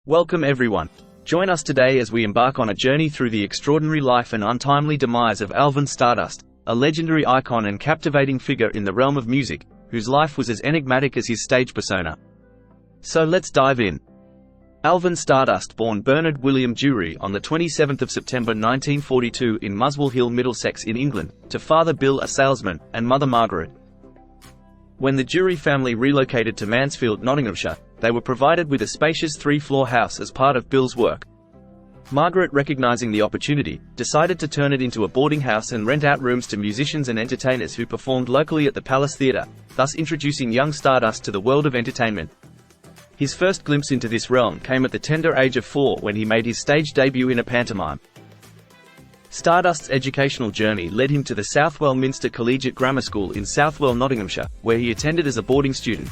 Welcome everyone. Join us today as we embark on a journey through the extraordinary life and untimely demise of Alvin Stardust, a legendary icon and captivating figure in the realm of music, whose life was as enigmatic as his stage persona. So let's dive in. Alvin Stardust, born Bernard William Dury on the 27th of September 1942 in Muswell Hill, Middlesex in England, to father Bill, a salesman, and mother Margaret. When the Dury family relocated to Mansfield, Nottinghamshire, they were provided with a spacious three-floor house as part of Bill's work. Margaret, recognizing the opportunity, decided to turn it into a boarding house and rent out rooms to musicians and entertainers who performed locally at the Palace Theatre, thus introducing young Stardust to the world of entertainment. His first glimpse into this realm came at the tender age of 4 when he made his stage debut in a pantomime. Stardust's educational journey led him to the Southwell Minster Collegiate Grammar School in Southwell, Nottinghamshire, where he attended as a boarding student.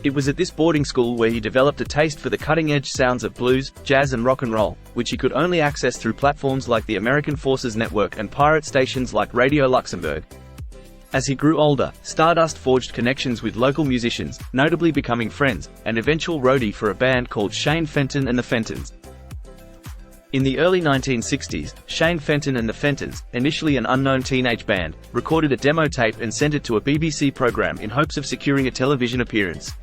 It was at this boarding school where he developed a taste for the cutting-edge sounds of blues, jazz and rock and roll, which he could only access through platforms like the American Forces Network and pirate stations like Radio Luxembourg. As he grew older, Stardust forged connections with local musicians, notably becoming friends and eventual roadie for a band called Shane Fenton and the Fentones. In the early 1960s, Shane Fenton and the Fentones, initially an unknown teenage band, recorded a demo tape and sent it to a BBC program in hopes of securing a television appearance.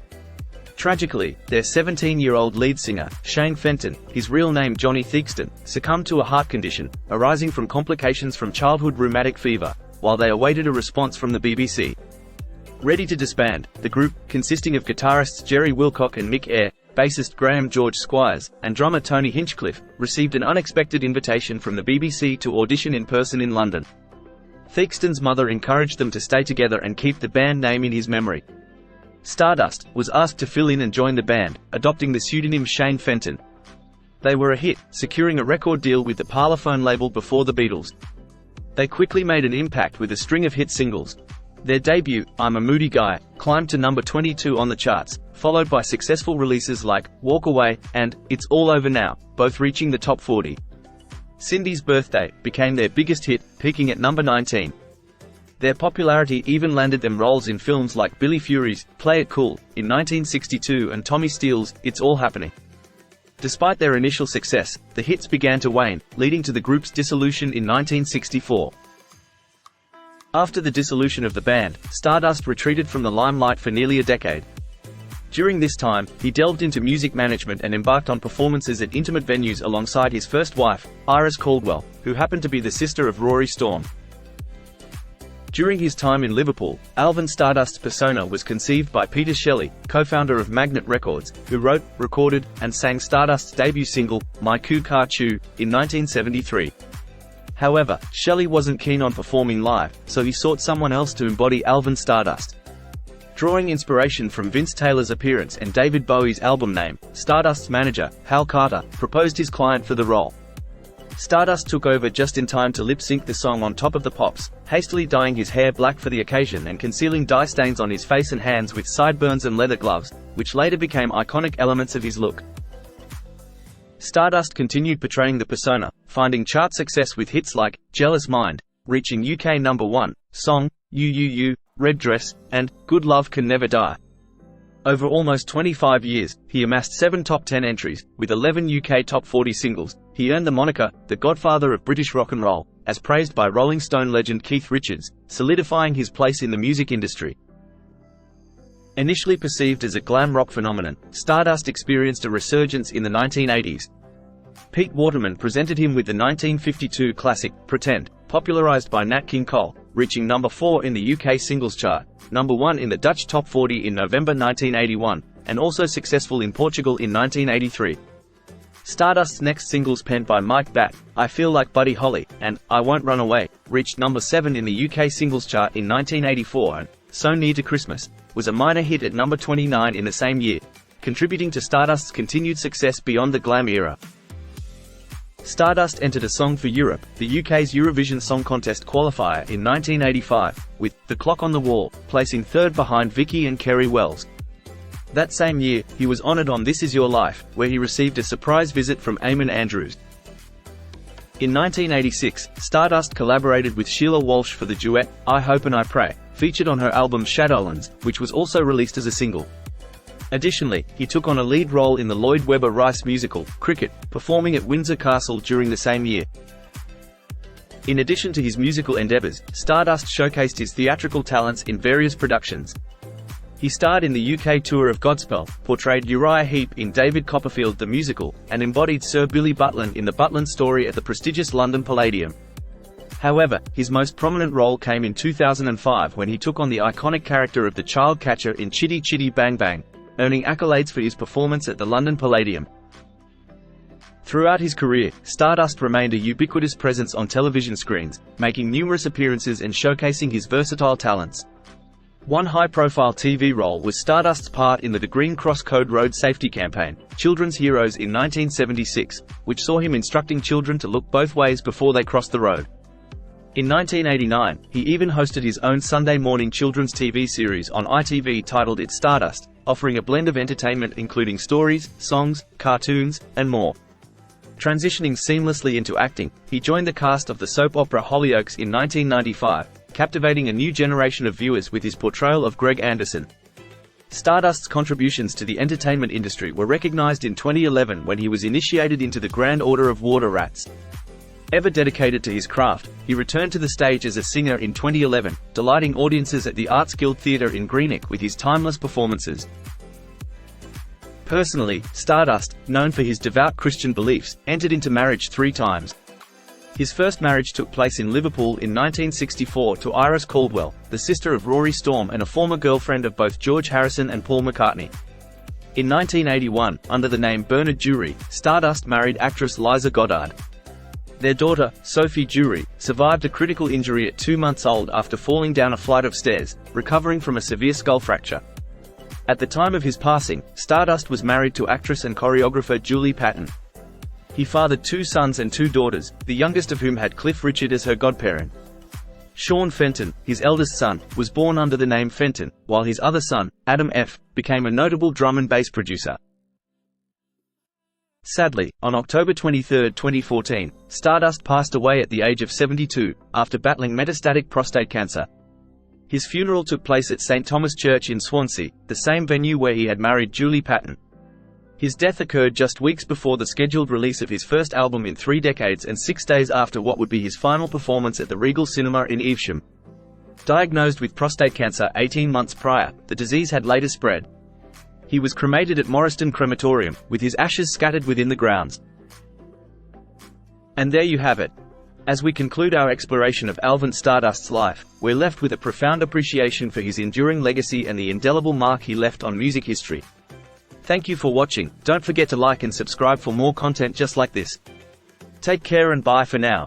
Tragically, their 17-year-old lead singer, Shane Fenton, his real name Johnny Theakston, succumbed to a heart condition, arising from complications from childhood rheumatic fever, while they awaited a response from the BBC. Ready to disband, the group, consisting of guitarists Jerry Wilcock and Mick Eyre, bassist Graham George Squires, and drummer Tony Hinchcliffe, received an unexpected invitation from the BBC to audition in person in London. Theakston's mother encouraged them to stay together and keep the band name in his memory. Stardust was asked to fill in and join the band, adopting the pseudonym Shane Fenton. They were a hit, securing a record deal with the Parlophone label before the Beatles. They quickly made an impact with a string of hit singles. Their debut, I'm a Moody Guy, climbed to number 22 on the charts, followed by successful releases like Walk Away and It's All Over Now, both reaching the top 40. Cindy's Birthday became their biggest hit, peaking at number 19. Their popularity even landed them roles in films like Billy Fury's Play It Cool in 1962 and Tommy Steele's It's All Happening. Despite their initial success, the hits began to wane, leading to the group's dissolution in 1964. After the dissolution of the band, Stardust retreated from the limelight for nearly a decade. During this time, he delved into music management and embarked on performances at intimate venues alongside his first wife, Iris Caldwell, who happened to be the sister of Rory Storm. During his time in Liverpool, Alvin Stardust's persona was conceived by Peter Shelley, co-founder of Magnet Records, who wrote, recorded, and sang Stardust's debut single, My Coo Ca Choo, in 1973. However, Shelley wasn't keen on performing live, so he sought someone else to embody Alvin Stardust. Drawing inspiration from Vince Taylor's appearance and David Bowie's album name, Stardust's manager, Hal Carter, proposed his client for the role. Stardust took over just in time to lip-sync the song on Top of the Pops, hastily dyeing his hair black for the occasion and concealing dye stains on his face and hands with sideburns and leather gloves, which later became iconic elements of his look. Stardust continued portraying the persona, finding chart success with hits like Jealous Mind, reaching UK number 1, Song, You, Red Dress, and Good Love Can Never Die. Over almost 25 years, he amassed 7 top 10 entries, with 11 UK top 40 singles. He earned the moniker, the Godfather of British rock and roll, as praised by Rolling Stone legend Keith Richards, solidifying his place in the music industry. Initially perceived as a glam rock phenomenon, Stardust experienced a resurgence in the 1980s. Pete Waterman presented him with the 1952 classic, Pretend, popularized by Nat King Cole, reaching number 4 in the UK singles chart, number 1 in the Dutch top 40 in November 1981, and also successful in Portugal in 1983. Stardust's next singles, penned by Mike Batt, I Feel Like Buddy Holly, and I Won't Run Away, reached number 7 in the UK singles chart in 1984, and So Near to Christmas was a minor hit at number 29 in the same year, contributing to Stardust's continued success beyond the glam era. Stardust entered A Song for Europe, the UK's Eurovision Song Contest qualifier, in 1985, with The Clock on the Wall, placing third behind Vicky and Kerry Wells. That same year, he was honoured on This Is Your Life, where he received a surprise visit from Eamon Andrews. In 1986, Stardust collaborated with Sheila Walsh for the duet, I Hope and I Pray, featured on her album Shadowlands, which was also released as a single. Additionally, he took on a lead role in the Lloyd Webber Rice musical, Cricket, performing at Windsor Castle during the same year. In addition to his musical endeavors, Stardust showcased his theatrical talents in various productions. He starred in the UK tour of Godspell, portrayed Uriah Heep in David Copperfield the Musical, and embodied Sir Billy Butland in the Butland Story at the prestigious London Palladium. However, his most prominent role came in 2005 when he took on the iconic character of the child catcher in Chitty Chitty Bang Bang, earning accolades for his performance at the London Palladium. Throughout his career, Stardust remained a ubiquitous presence on television screens, making numerous appearances and showcasing his versatile talents. One high-profile TV role was Stardust's part in the Green Cross Code Road Safety Campaign, Children's Heroes in 1976, which saw him instructing children to look both ways before they crossed the road. In 1989, he even hosted his own Sunday morning children's TV series on ITV titled It's Stardust, offering a blend of entertainment including stories, songs, cartoons, and more. Transitioning seamlessly into acting, he joined the cast of the soap opera Hollyoaks in 1995, captivating a new generation of viewers with his portrayal of Greg Anderson. Stardust's contributions to the entertainment industry were recognized in 2011 when he was initiated into the Grand Order of Water Rats. Ever dedicated to his craft, he returned to the stage as a singer in 2011, delighting audiences at the Arts Guild Theatre in Greenock with his timeless performances. Personally, Stardust, known for his devout Christian beliefs, entered into marriage 3 times. His first marriage took place in Liverpool in 1964 to Iris Caldwell, the sister of Rory Storm and a former girlfriend of both George Harrison and Paul McCartney. In 1981, under the name Bernard Jury, Stardust married actress Liza Goddard. Their daughter, Sophie Jury, survived a critical injury at 2 months old after falling down a flight of stairs, recovering from a severe skull fracture. At the time of his passing, Stardust was married to actress and choreographer Julie Patton. He fathered 2 sons and 2 daughters, the youngest of whom had Cliff Richard as her godparent. Shane Fenton, his eldest son, was born under the name Fenton, while his other son, Adam F., became a notable drum and bass producer. Sadly, on October 23, 2014, Stardust passed away at the age of 72, after battling metastatic prostate cancer. His funeral took place at St. Thomas Church in Swansea, the same venue where he had married Julie Patton. His death occurred just weeks before the scheduled release of his first album in 3 decades and 6 days after what would be his final performance at the Regal Cinema in Evesham. Diagnosed with prostate cancer 18 months prior, the disease had later spread. He was cremated at Morriston Crematorium, with his ashes scattered within the grounds. And there you have it. As we conclude our exploration of Alvin Stardust's life, we're left with a profound appreciation for his enduring legacy and the indelible mark he left on music history. Thank you for watching. Don't forget to like and subscribe for more content just like this. Take care and bye for now.